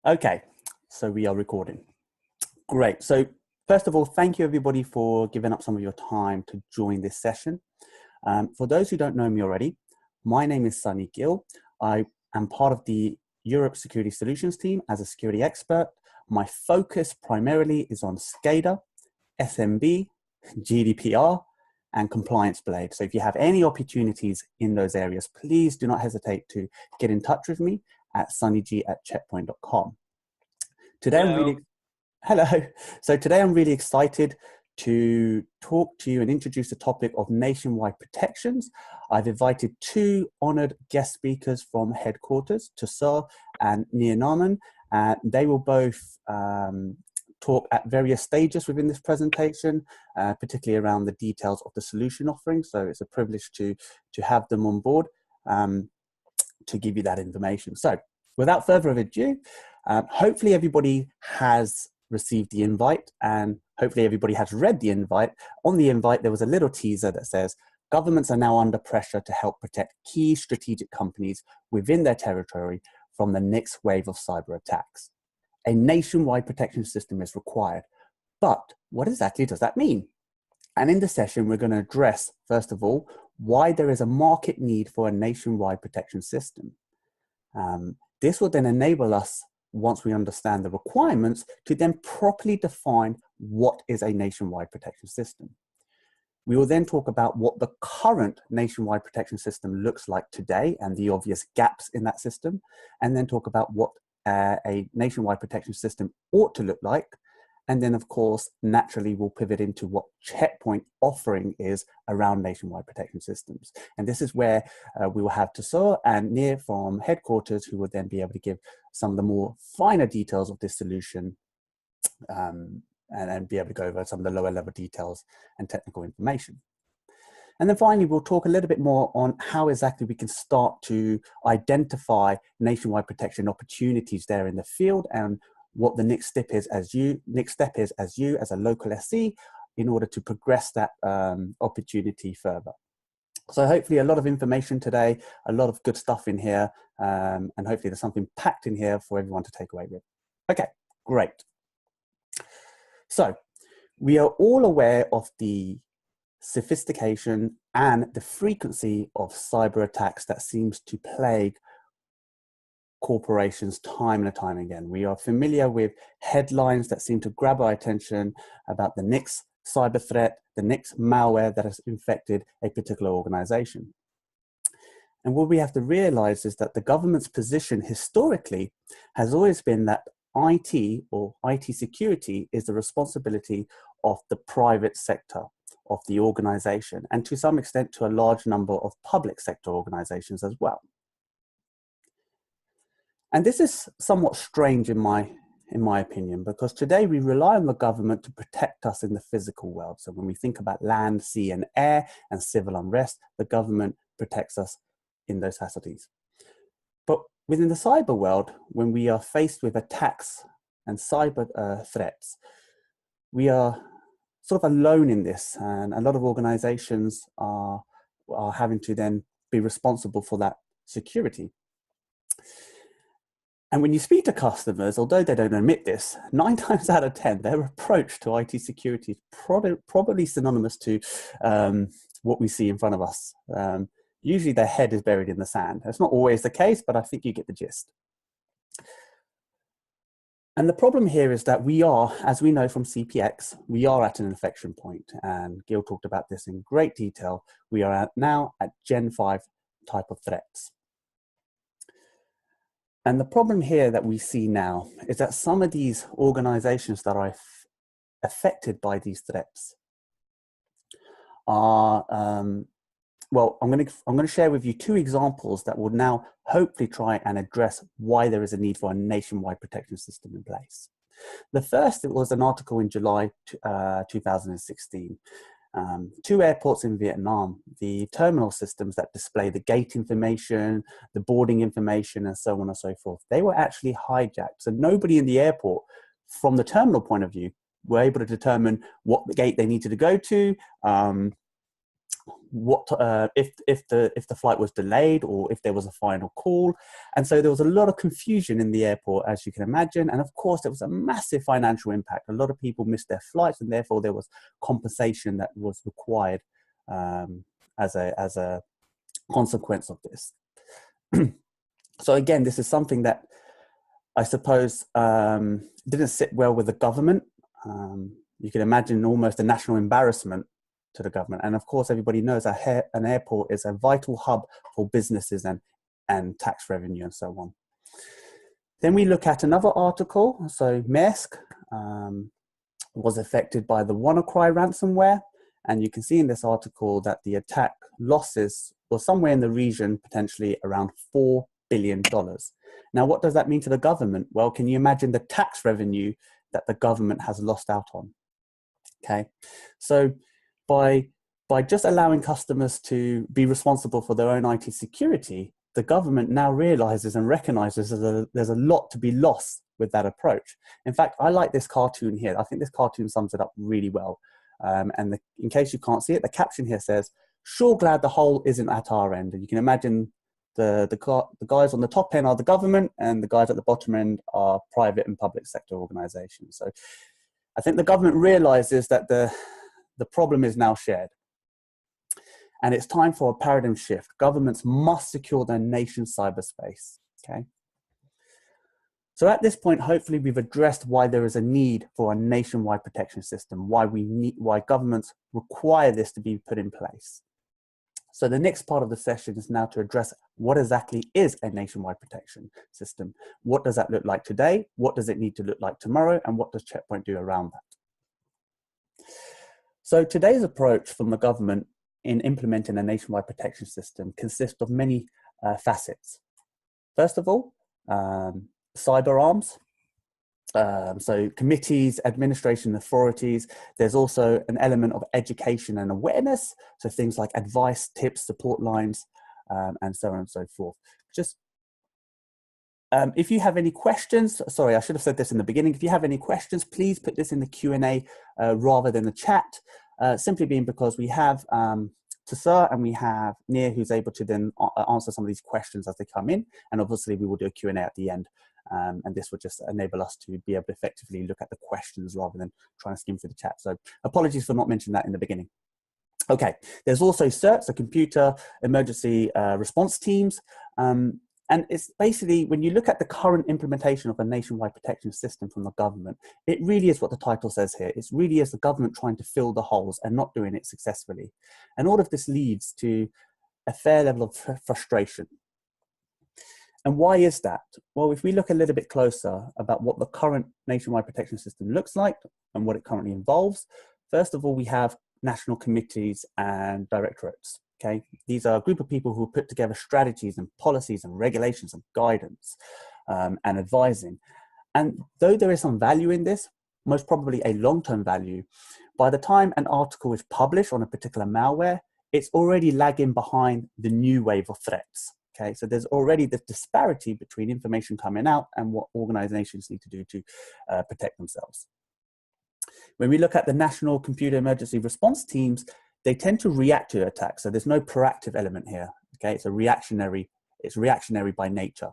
Okay, so we are recording. Great. So first of all, thank you everybody for giving up some of your time to join this session. For those who don't know me already, my name is Gill. I am part of the Europe Security Solutions team as a security expert. My focus primarily is on SCADA, SMB, GDPR, and Compliance Blade. So if you have any opportunities in those areas, please do not hesitate to get in touch with me at sunnyg@checkpoint.com. Today Hello. So today I'm really excited to talk to you and introduce the topic of nationwide protections. I've invited two honored guest speakers from headquarters, Tussauds and Nir Narman. They will both talk at various stages within this presentation, particularly around the details of the solution offering. So it's a privilege to have them on board to give you that information. So without further ado, hopefully everybody has received the invite and hopefully everybody has read the invite. On the invite, there was a little teaser that says, governments are now under pressure to help protect key strategic companies within their territory from the next wave of cyber attacks. A nationwide protection system is required. But what exactly does that mean? And in the session, we're going to address, first of all, why there is a market need for a nationwide protection system. This will then enable us, once we understand the requirements, to then properly define what is a nationwide protection system. We will then talk about what the current nationwide protection system looks like today and the obvious gaps in that system, and then talk about what a nationwide protection system ought to look like. And then, of course, naturally, we'll pivot into what Checkpoint offering is around nationwide protection systems. And this is where we will have Tussauds and Nir from headquarters, who will then be able to give some of the more finer details of this solution and be able to go over some of the lower level details and technical information. And then finally, we'll talk a little bit more on how exactly we can start to identify nationwide protection opportunities there in the field and what the next step is as you as a local SC in order to progress that opportunity further. So hopefully a lot of information today, a lot of good stuff in here, and hopefully there's something packed in here for everyone to take away with. Okay, great. So we are all aware of the sophistication and the frequency of cyber attacks that seems to plague corporations time and time again. We are familiar with headlines that seem to grab our attention about the next cyber threat, the next malware that has infected a particular organization. And what we have to realize is that the government's position historically has always been that IT or IT security is the responsibility of the private sector of the organization, and to some extent to a large number of public sector organizations as well. And this is somewhat strange in my opinion, because today we rely on the government to protect us in the physical world. So when we think about land, sea and air and civil unrest, the government protects us in those facilities. But within the cyber world, when we are faced with attacks and cyber threats, we are sort of alone in this, and a lot of organizations are having to then be responsible for that security. And when you speak to customers, although they don't admit this, 9 times out of 10, their approach to IT security is probably synonymous to what we see in front of us. Usually their head is buried in the sand. That's not always the case, but I think you get the gist. And the problem here is that we are, as we know from CPX, we are at an inflection point. And Gill talked about this in great detail. We are now at Gen 5 type of threats. And the problem here that we see now is that some of these organizations that are affected by these threats are, well, I'm going to share with you 2 examples that will now hopefully try and address why there is a need for a nationwide protection system in place. The first, it was an article in July 2016. 2 airports in Vietnam, the terminal systems that display the gate information, the boarding information, and so on and so forth, they were actually hijacked. So nobody in the airport, from the terminal point of view, were able to determine what the gate they needed to go to, what if the flight was delayed or if there was a final call. And so there was a lot of confusion in the airport, as you can imagine, and of course there was a massive financial impact. A lot of people missed their flights, and therefore there was compensation that was required as a consequence of this. So again, this is something that I suppose didn't sit well with the government. You can imagine almost a national embarrassment to the government. And of course, everybody knows an airport is a vital hub for businesses and tax revenue and so on. Then we look at another article. So Maersk was affected by the WannaCry ransomware. And you can see in this article that the attack losses were somewhere in the region, potentially around $4 billion. Now, what does that mean to the government? Well, can you imagine the tax revenue that the government has lost out on? Okay, so by just allowing customers to be responsible for their own IT security, the government now realizes and recognizes there's a lot to be lost with that approach. In fact, I like this cartoon here. I think this cartoon sums it up really well. In case you can't see it, the caption here says, "Sure glad the hole isn't at our end." And you can imagine the guys on the top end are the government, and the guys at the bottom end are private and public sector organizations. So I think the government realizes that the problem is now shared. And it's time for a paradigm shift. Governments must secure their nation's cyberspace, okay? So at this point, hopefully we've addressed why there is a need for a nationwide protection system, why governments require this to be put in place. So the next part of the session is now to address what exactly is a nationwide protection system. What does that look like today? What does it need to look like tomorrow? And what does Checkpoint do around that? So today's approach from the government in implementing a nationwide protection system consists of many facets. First of all, cyber arms. So committees, administration authorities. There's also an element of education and awareness. So things like advice, tips, support lines, and so on and so forth. Just if you have any questions, sorry, I should have said this in the beginning. If you have any questions, please put this in the Q&A rather than the chat. Simply being because we have Tassar and we have Nir, who's able to then answer some of these questions as they come in. And obviously we will do a Q&A at the end. And this will just enable us to be able to effectively look at the questions rather than trying to skim through the chat. So apologies for not mentioning that in the beginning. Okay, there's also CERTs, the computer emergency response teams. And it's basically, when you look at the current implementation of a nationwide protection system from the government, it really is what the title says here. It really is the government trying to fill the holes and not doing it successfully. And all of this leads to a fair level of frustration. And why is that? Well, if we look a little bit closer about what the current nationwide protection system looks like and what it currently involves, first of all, we have national committees and directorates. Okay, these are a group of people who put together strategies and policies and regulations and guidance and advising. And though there is some value in this, most probably a long-term value, by the time an article is published on a particular malware, it's already lagging behind the new wave of threats. Okay, so there's already this disparity between information coming out and what organizations need to do to protect themselves. When we look at the National Computer Emergency Response Teams, they tend to react to attacks. So there's no proactive element here. Okay, it's reactionary by nature.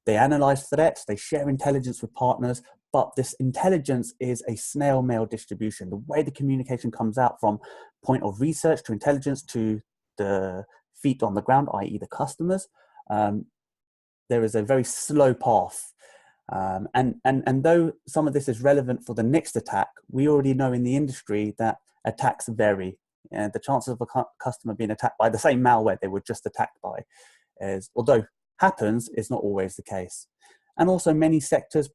They analyze threats, they share intelligence with partners, but this intelligence is a snail mail distribution. The way the communication comes out from point of research to intelligence to the feet on the ground, i.e. the customers, there is a very slow path. And though some of this is relevant for the next attack, we already know in the industry that attacks vary. And the chances of a customer being attacked by the same malware they were just attacked by, although happens, is not always the case. And also many sectors,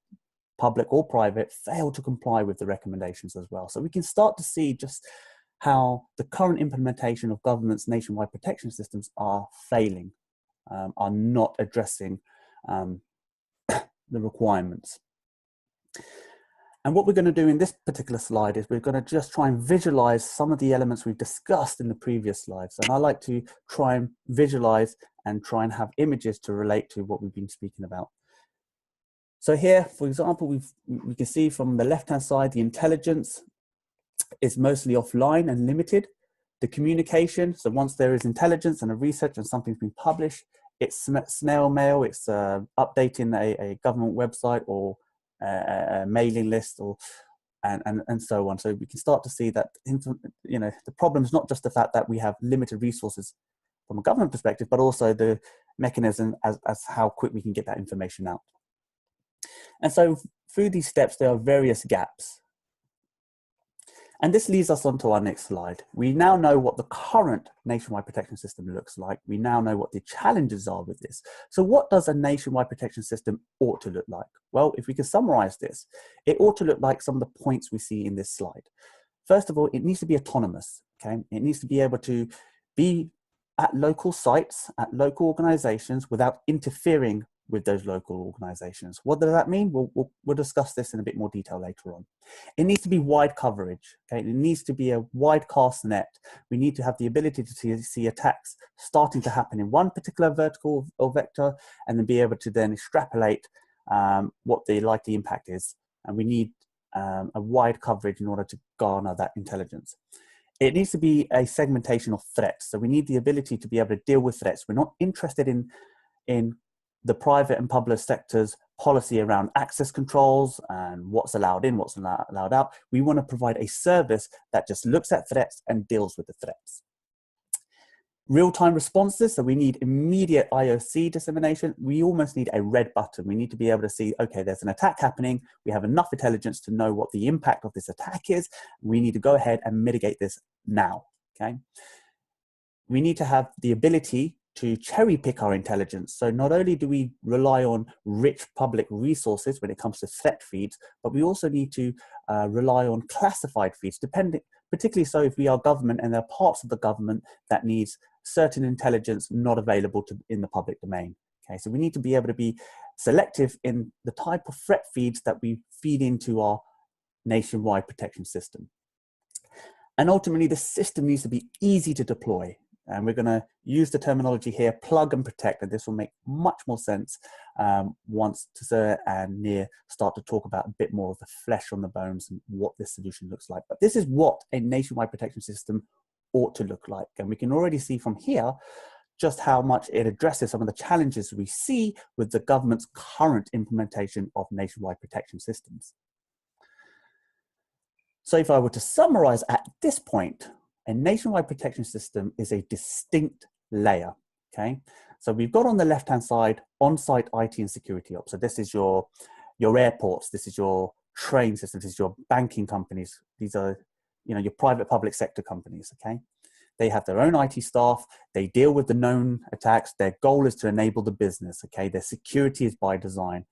public or private, fail to comply with the recommendations as well. So we can start to see just how the current implementation of government's nationwide protection systems are failing, are not addressing the requirements. And what we're going to do in this particular slide is we're going to just try and visualize some of the elements we've discussed in the previous slides. And I like to try and visualize and try and have images to relate to what we've been speaking about. So here, for example, we can see from the left-hand side, the intelligence is mostly offline and limited. The communication, so once there is intelligence and a research and something's been published, it's snail mail, it's updating a government website or a mailing list, or and so on. So we can start to see that, you know, the problem is not just the fact that we have limited resources from a government perspective, but also the mechanism as how quick we can get that information out. And so through these steps, there are various gaps. And this leads us on to our next slide. We now know what the current nationwide protection system looks like. We now know what the challenges are with this. So what does a nationwide protection system ought to look like? Well, if we can summarize this, it ought to look like some of the points we see in this slide. First of all, it needs to be autonomous, okay? It needs to be able to be at local sites, at local organizations without interfering with those local organizations. What does that mean? We'll discuss this in a bit more detail later on. It needs to be wide coverage, okay? It needs to be a wide cast net. We need to have the ability to see attacks starting to happen in one particular vertical or vector, and then be able to then extrapolate what the likely impact is. And we need a wide coverage in order to garner that intelligence. It needs to be a segmentation of threats. So we need the ability to be able to deal with threats. We're not interested in the private and public sector's policy around access controls and what's allowed in, what's allowed out. We want to provide a service that just looks at threats and deals with the threats. Real-time responses, so we need immediate IOC dissemination. We almost need a red button. We need to be able to see, okay, there's an attack happening. We have enough intelligence to know what the impact of this attack is. We need to go ahead and mitigate this now, okay? We need to have the ability to cherry pick our intelligence. So not only do we rely on rich public resources when it comes to threat feeds, but we also need to rely on classified feeds, particularly so if we are government and there are parts of the government that needs certain intelligence not available in the public domain. Okay, so we need to be able to be selective in the type of threat feeds that we feed into our nationwide protection system. And ultimately, the system needs to be easy to deploy. And we're going to use the terminology here, plug and protect, and this will make much more sense once Tazir and Nir start to talk about a bit more of the flesh on the bones and what this solution looks like. But this is what a nationwide protection system ought to look like. And we can already see from here just how much it addresses some of the challenges we see with the government's current implementation of nationwide protection systems. So if I were to summarize at this point, a nationwide protection system is a distinct layer, okay? So we've got on the left-hand side, on-site IT and security ops. So this is your airports, this is your train systems, this is your banking companies. These are, you know, your private public sector companies, okay? They have their own IT staff, they deal with the known attacks, their goal is to enable the business, okay? Their security is by design,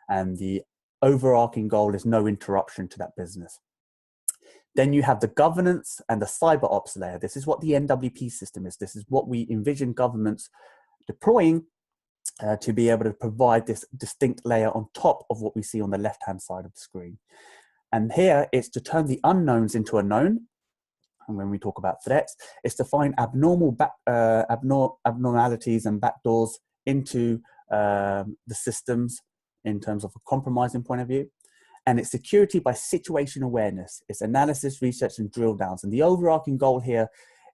and the overarching goal is no interruption to that business. Then you have the governance and the cyber ops layer. This is what the NWP system is. This is what we envision governments deploying to be able to provide this distinct layer on top of what we see on the left-hand side of the screen. And here it's to turn the unknowns into a known. And when we talk about threats, it's to find abnormalities and backdoors into the systems in terms of a compromising point of view. And it's security by situation awareness. It's analysis, research, and drill downs. And the overarching goal here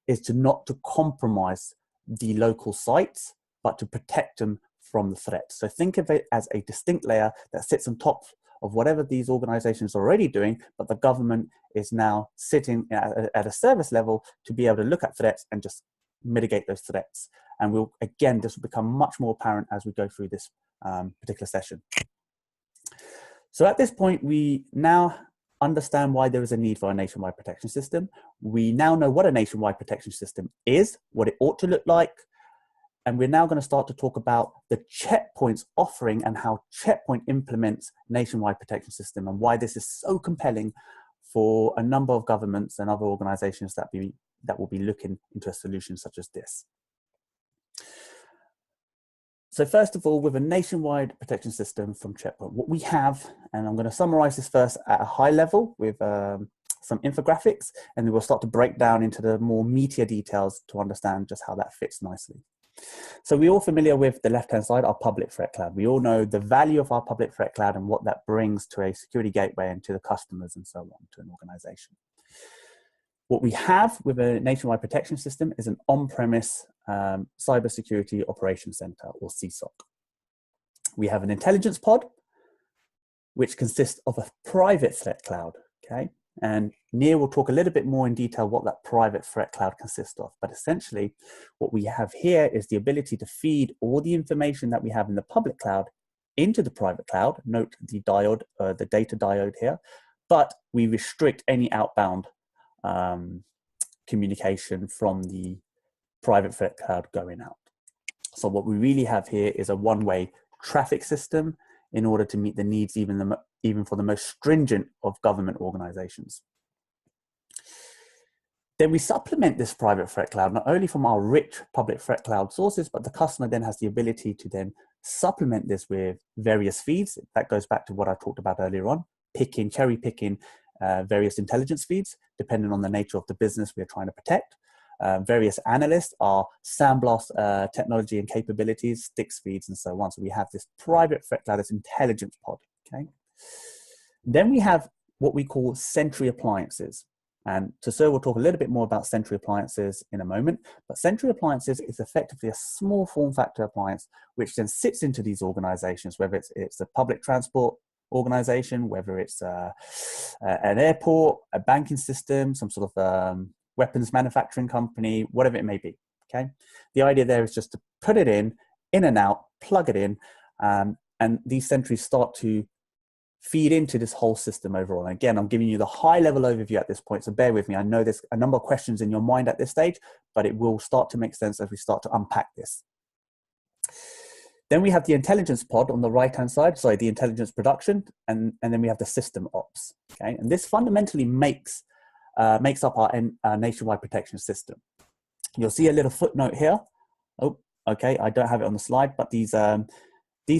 is not to compromise the local sites, but to protect them from the threats. So think of it as a distinct layer that sits on top of whatever these organizations are already doing, but the government is now sitting at a service level to be able to look at threats and just mitigate those threats. And this will become much more apparent as we go through this particular session. So at this point, we now understand why there is a need for a nationwide protection system. We now know what a nationwide protection system is, what it ought to look like, and we're now going to start to talk about the Checkpoint's offering and how Checkpoint implements nationwide protection system and why this is so compelling for a number of governments and other organizations that will be looking into a solution such as this. So first of all, with a nationwide protection system from Checkpoint, what we have, and I'm going to summarize this first at a high level with some infographics, and then we'll start to break down into the more meatier details to understand just how that fits nicely. So we're all familiar with the left-hand side, our public threat cloud. We all know the value of our public threat cloud and what that brings to a security gateway and to the customers and so on, to an organization. What we have with a nationwide protection system is an on-premise cybersecurity operations center, or CSOC. We have an intelligence pod, which consists of a private threat cloud, okay? And Neil will talk a little bit more in detail what that private threat cloud consists of. But essentially, what we have here is the ability to feed all the information that we have in the public cloud into the private cloud. Note the diode, the data diode here, but we restrict any outbound communication from the private threat cloud going out. So what we really have here is a one-way traffic system in order to meet the needs even for the most stringent of government organizations. Then we supplement this private threat cloud not only from our rich public threat cloud sources, but the customer then has the ability to then supplement this with various feeds. That goes back to what I talked about earlier on, cherry picking various intelligence feeds, depending on the nature of the business we're trying to protect. Various analysts are sandblast technology and capabilities, sticks feeds, and so on. So we have this private threat cloud, this intelligence pod, okay? Then we have what we call Sentry appliances. And Sir will talk a little bit more about Sentry appliances in a moment, but Sentry appliances is effectively a small form factor appliance, which then sits into these organizations, whether it's a public transport organization, whether it's an airport, a banking system, some sort of weapons manufacturing company, whatever it may be, okay? The idea there is just to put it in and out, plug it in, and these sentries start to feed into this whole system overall. And again, I'm giving you the high level overview at this point, so bear with me. I know there's a number of questions in your mind at this stage, but it will start to make sense as we start to unpack this. Then we have the intelligence pod on the right-hand side, sorry, the intelligence production, and then we have the system ops, okay? And this fundamentally makes up our nationwide protection system. You'll see a little footnote here. Oh, okay, I don't have it on the slide, but these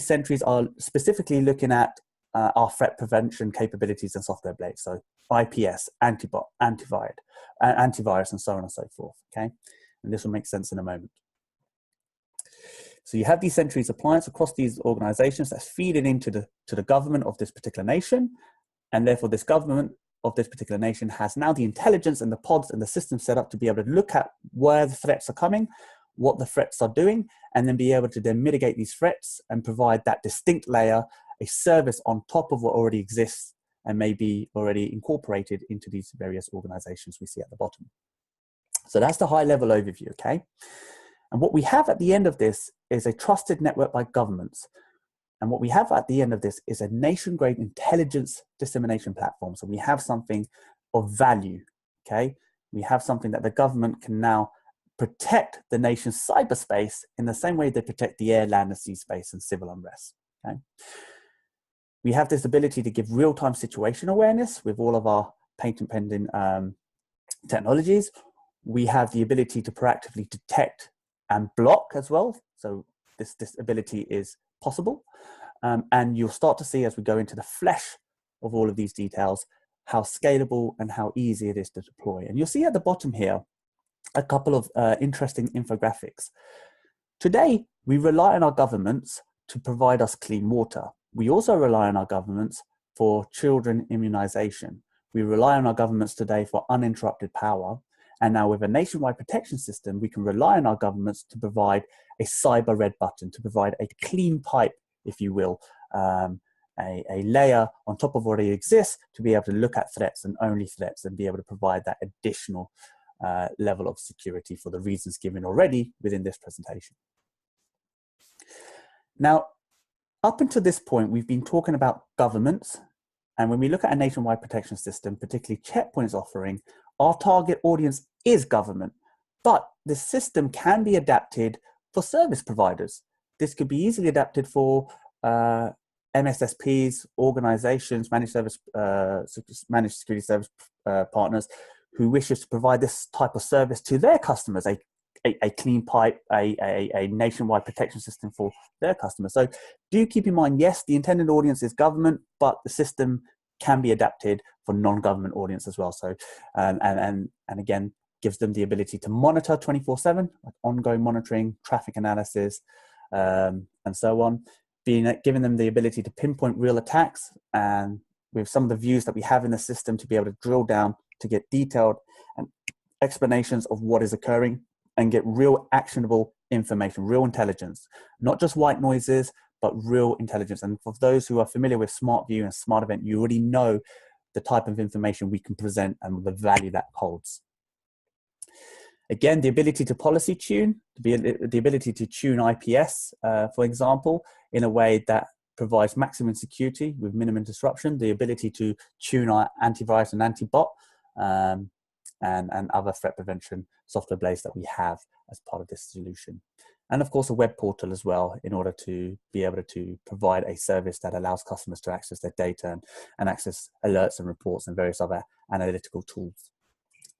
sentries are specifically looking at our threat prevention capabilities and software blades. So IPS, antivirus, and so on and so forth, okay? And this will make sense in a moment. So you have these sentries appliance across these organizations that's feeding into the government of this particular nation, and therefore this government of this particular nation has now the intelligence and the pods and the system set up to be able to look at where the threats are coming, what the threats are doing, and then be able to then mitigate these threats and provide that distinct layer, a service on top of what already exists and may be already incorporated into these various organizations we see at the bottom. So that's the high level overview, okay? And what we have at the end of this is a trusted network by governments. And what we have at the end of this is a nation-grade intelligence dissemination platform. So we have something of value, okay? We have something that the government can now protect the nation's cyberspace in the same way they protect the air, land, and sea space and civil unrest, okay? We have this ability to give real-time situation awareness with all of our patent pending technologies. We have the ability to proactively detect and block as well. So this ability is possible. And you'll start to see as we go into the flesh of all of these details, how scalable and how easy it is to deploy. And you'll see at the bottom here, a couple of interesting infographics. Today, we rely on our governments to provide us clean water. We also rely on our governments for children immunization. We rely on our governments today for uninterrupted power. And now with a nationwide protection system, we can rely on our governments to provide a cyber red button, to provide a clean pipe, if you will, a layer on top of what already exists to be able to look at threats and only threats and be able to provide that additional level of security for the reasons given already within this presentation. Now, up until this point, we've been talking about governments. And when we look at a nationwide protection system, particularly Checkpoint's offering, our target audience is government, but the system can be adapted for service providers. This could be easily adapted for MSSPs, organizations, managed security service partners who wishes to provide this type of service to their customers, a clean pipe, a nationwide protection system for their customers. So do keep in mind, yes, the intended audience is government, but the system can be adapted for non-government audience as well. So, and again, gives them the ability to monitor 24/7, like ongoing monitoring, traffic analysis, and so on, giving them the ability to pinpoint real attacks, and with some of the views that we have in the system to be able to drill down to get detailed and explanations of what is occurring and get real actionable information, real intelligence, not just white noises, but real intelligence. And for those who are familiar with Smart View and Smart Event, you already know the type of information we can present and the value that holds. Again, the ability to policy tune, the ability to tune IPS, for example, in a way that provides maximum security with minimum disruption, the ability to tune our antivirus and anti-bot, and other threat prevention software blades that we have as part of this solution. And of course, a web portal as well, in order to be able to provide a service that allows customers to access their data and access alerts and reports and various other analytical tools.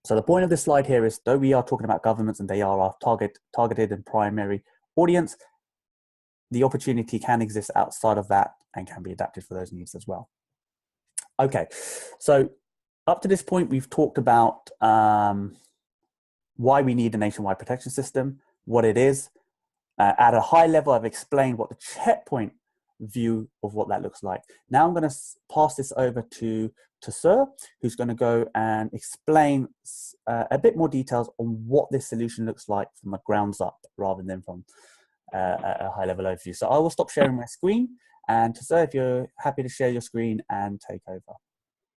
So the point of this slide here is, though we are talking about governments and they are our targeted and primary audience, the opportunity can exist outside of that and can be adapted for those needs as well. Okay, so up to this point, we've talked about why we need a nationwide protection system, what it is. At a high level, I've explained what the checkpoint view of what that looks like. Now I'm going to pass this over to Sir, who's going to go and explain a bit more details on what this solution looks like from a grounds up rather than from a high level overview. So I will stop sharing my screen, and Sir, if you're happy to share your screen and take over.